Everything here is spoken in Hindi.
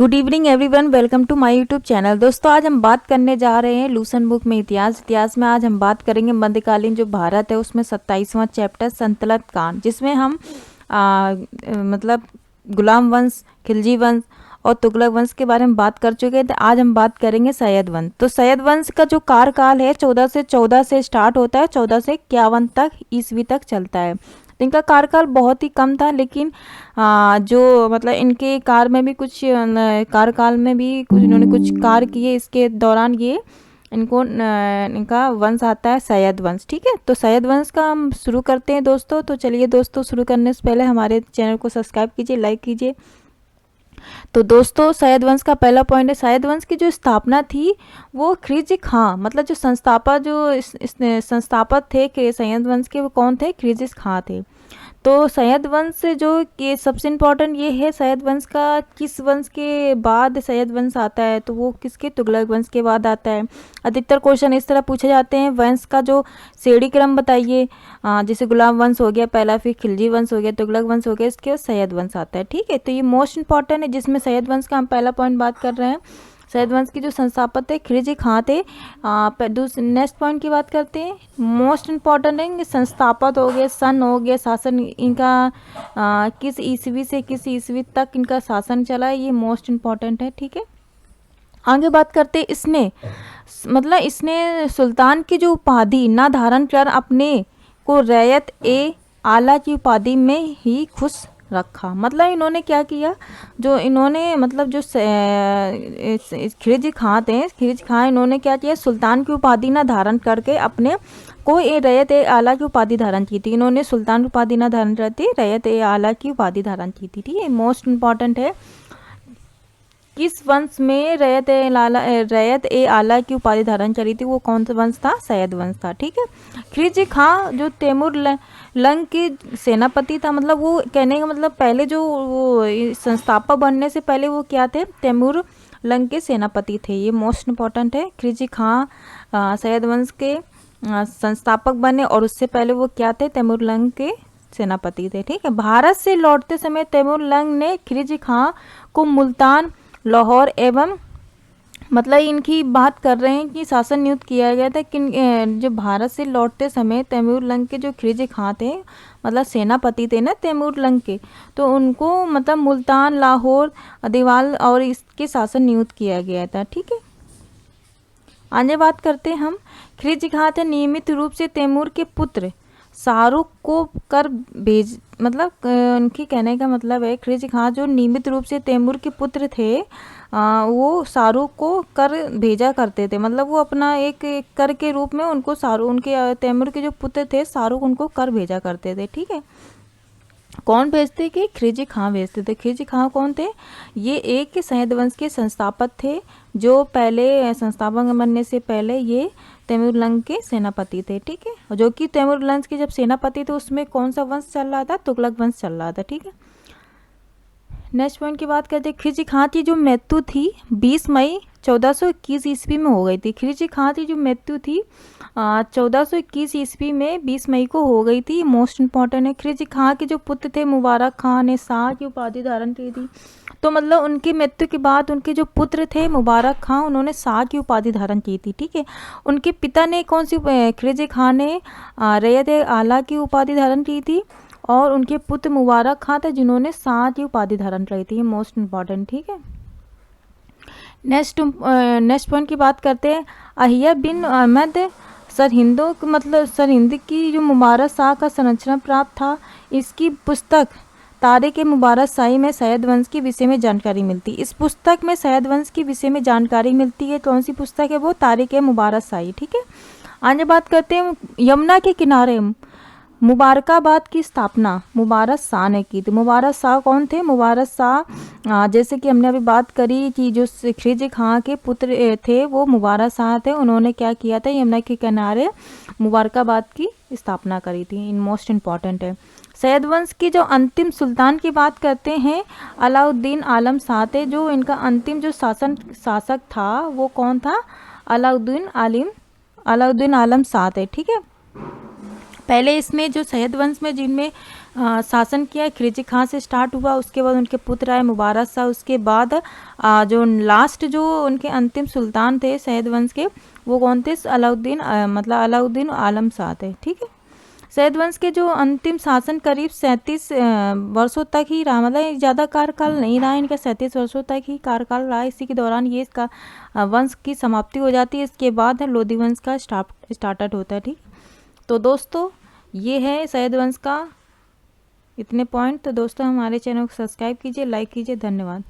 Good evening everyone, welcome to my YouTube channel. दोस्तों, आज हम बात करने जा रहे हैं लूसन बुक में इतिहास में आज हम बात करेंगे मध्यकालीन जो भारत है उसमें 27वां चैप्टर संतलत कांड, जिसमें हम मतलब गुलाम वंश, खिलजी वंश और तुगलक वंश के बारे में बात कर चुके हैं। तो आज हम बात करेंगे सैयद वंश। तो सैयद वंश का जो कार्यकाल है 1414 से स्टार्ट होता है, 1451 तक ईस्वी तक चलता है। तो इनका कार्यकाल बहुत ही कम था, लेकिन जो मतलब इनके कार में भी कुछ कार्यकाल में भी कुछ इन्होंने कुछ कार्य किए। इसके दौरान ये इनका वंश आता है सैयद वंश। ठीक है, तो सैयद वंश का हम शुरू करते हैं दोस्तों। तो चलिए दोस्तों, शुरू करने से पहले हमारे चैनल को सब्सक्राइब कीजिए, लाइक कीजिए। तो दोस्तों, सैयद वंश का पहला पॉइंट है, सैयद वंश की जो स्थापना थी वो खिलजी खां, मतलब जो संस्थापक थे सैयद वंश के, वो कौन थे? खिलजी खां थे। तो सैयद वंश जो कि सबसे इम्पोर्टेंट ये है, सैयद वंश का किस वंश के बाद सैयद वंश आता है? तो वो किसके? तुगलक वंश के बाद आता है। अधिकतर क्वेश्चन इस तरह पूछे जाते हैं, वंश का जो श्रेणी क्रम बताइए। जैसे गुलाम वंश हो गया पहला, फिर खिलजी वंश हो गया, तुगलक वंश हो गया, इसके बाद सैयद वंश आता है। ठीक है, तो ये मोस्ट इंपॉर्टेंट है, जिसमें सैयद वंश का हम पहला पॉइंट बात कर रहे हैं। सैयद वंश की जो संस्थापक थे खिलजी खां थे। नेक्स्ट पॉइंट की बात करते हैं, मोस्ट इम्पॉर्टेंट है, संस्थापक हो गए, सन हो गया, शासन इनका किस ईस्वी से किस ईस्वी तक इनका शासन चला है, ये मोस्ट इम्पॉर्टेंट है। ठीक है, आगे बात करते हैं, इसने सुल्तान की जो उपाधि ना धारण कर अपने को रैयत ए आला की उपाधि में ही खुश रखा। मतलब इन्होंने क्या किया, जो इन्होंने मतलब जो खिलजी खां थे, खिलजी खां इन्होंने क्या किया, सुल्तान की उपाधि ना धारण करके अपने को ए रैयत ए आला की उपाधि धारण की थी। इन्होंने सुल्तान की उपाधि ना धारण करती, रैयत ए आला की उपाधि धारण की थी। ठीक है, मोस्ट इम्पॉर्टेंट है, किस वंश में रैयत ए आला की उपाधि धारण करी थी? वो कौन सा वंश था? सैयद वंश था। ठीक है, खिलजी खां जो तैमूर लंग के सेनापति था, मतलब वो कहने का मतलब पहले जो वो संस्थापक बनने से पहले वो क्या थे? तैमूर लंग के सेनापति थे। ये मोस्ट इम्पॉर्टेंट है। खिलजी खां सैयद वंश के संस्थापक बने, और उससे पहले वो क्या थे? तैमूर लंग के सेनापति थे। ठीक है, भारत से लौटते समय तैमूर लंग ने खिलजी खां को मुल्तान, लाहौर एवं मतलब इनकी बात कर रहे हैं कि शासन नियुक्त किया गया था। किन जो भारत से लौटते समय तैमूर लंग के जो खिलजी खां थे, मतलब सेनापति थे ना तैमूर लंग के, तो उनको मतलब मुल्तान, लाहौर, देवाल और इसके शासन नियुक्त किया गया था। ठीक है, आगे बात करते हैं हम, खिलजी खां थे नियमित रूप से तैमूर के पुत्र शाहरुख को कर भेज, मतलब उनके कहने का मतलब है, खिलजी खां जो नियमित रूप से तैमूर के पुत्र थे, वो शाहरुख को कर भेजा करते थे। मतलब वो अपना एक कर के रूप में उनको उनके तैमूर के जो पुत्र थे शाहरुख, उनको कर भेजा करते थे। ठीक है, कौन भेजते? कि खिलजी खां भेजते थे। खिलजी खां कौन थे? ये एक सैयद वंश के संस्थापक थे, जो पहले संस्थापक बनने से पहले ये तैमूर लंग के सेनापति थे। ठीक है, और जो कि तैमूर लंग के जब सेनापति थे उसमें कौन सा वंश चल रहा था? तुगलक वंश चल रहा था। ठीक है, नेक्स्ट पॉइंट की बात करते हैं, खिलजी खां की जो मृत्यु थी 20 मई 1421 ईस्वी में हो गई थी। खिलजी खां की जो मृत्यु थी 1421 ईस्वी में 20 मई को हो गई थी। मोस्ट इंपॉर्टेंट है। खिलजी खां के जो पुत्र थे मुबारक खां ने शाह की उपाधि धारण की थी। तो मतलब उनकी मृत्यु के बाद उनके जो पुत्र थे मुबारक खां, उन्होंने शाह की उपाधि धारण की थी। ठीक है, उनके पिता ने कौन सी? खिलजी खां ने रैयत आला की उपाधि धारण की थी, और उनके पुत्र मुबारक खां थे जिन्होंने शाह की उपाधि धारण की थी। Most important. ठीक है, नेक्स्ट पॉइंट की बात करते हैं, अहिया बिन अहमद सरहिंदो, मतलब सरहिंद की जो मुबारक शाह का संरक्षण प्राप्त था। इसकी पुस्तक तारिक ए मुबारक शाही में सैयद वंश के विषय में जानकारी मिलती है। इस पुस्तक में सैयद वंश के विषय में जानकारी मिलती है। कौन सी पुस्तक है वो? तारिक ए मुबारक शाही। ठीक है, आगे बात करते हैं, यमुना के किनारे मुबारकाबाद की स्थापना मुबारक शाह ने की थी। मुबारक शाह कौन थे? मुबारक शाह जैसे कि हमने अभी बात करी कि जो खिलजी खां के पुत्र थे वो मुबारक शाह थे। उन्होंने क्या किया था? यमुना के किनारे मुबारकाबाद की स्थापना करी थी। इन मोस्ट इम्पॉर्टेंट है। सैयद वंश की जो अंतिम सुल्तान की बात करते हैं, अलाउद्दीन आलम शाह थे। जो इनका अंतिम जो शासक था वो कौन था? अलाउद्दीन आलम शाह थे। ठीक है, पहले इसमें जो सैयद वंश में जिनमें शासन किया खिलजी खां से स्टार्ट हुआ, उसके बाद उनके पुत्र आए मुबारक शाह, उसके बाद जो लास्ट जो उनके अंतिम सुल्तान थे सैयद वंश के वो कौन थे, अलाउद्दीन मतलब अलाउद्दीन आलम शाह थे। ठीक है, सैयद वंश के जो अंतिम शासन करीब 37 वर्षों तक ही रहा, मतलब ज़्यादा कार्यकाल नहीं रहा इनका, 37 वर्षों तक ही कार्यकाल रहा। इसी के दौरान ये इसका वंश की समाप्ति हो जाती है। इसके बाद लोधी वंश का स्टार्टेड होता है। ठीक, तो दोस्तों ये है सैयद वंश का इतने पॉइंट। तो दोस्तों हमारे चैनल को सब्सक्राइब कीजिए, लाइक कीजिए, धन्यवाद।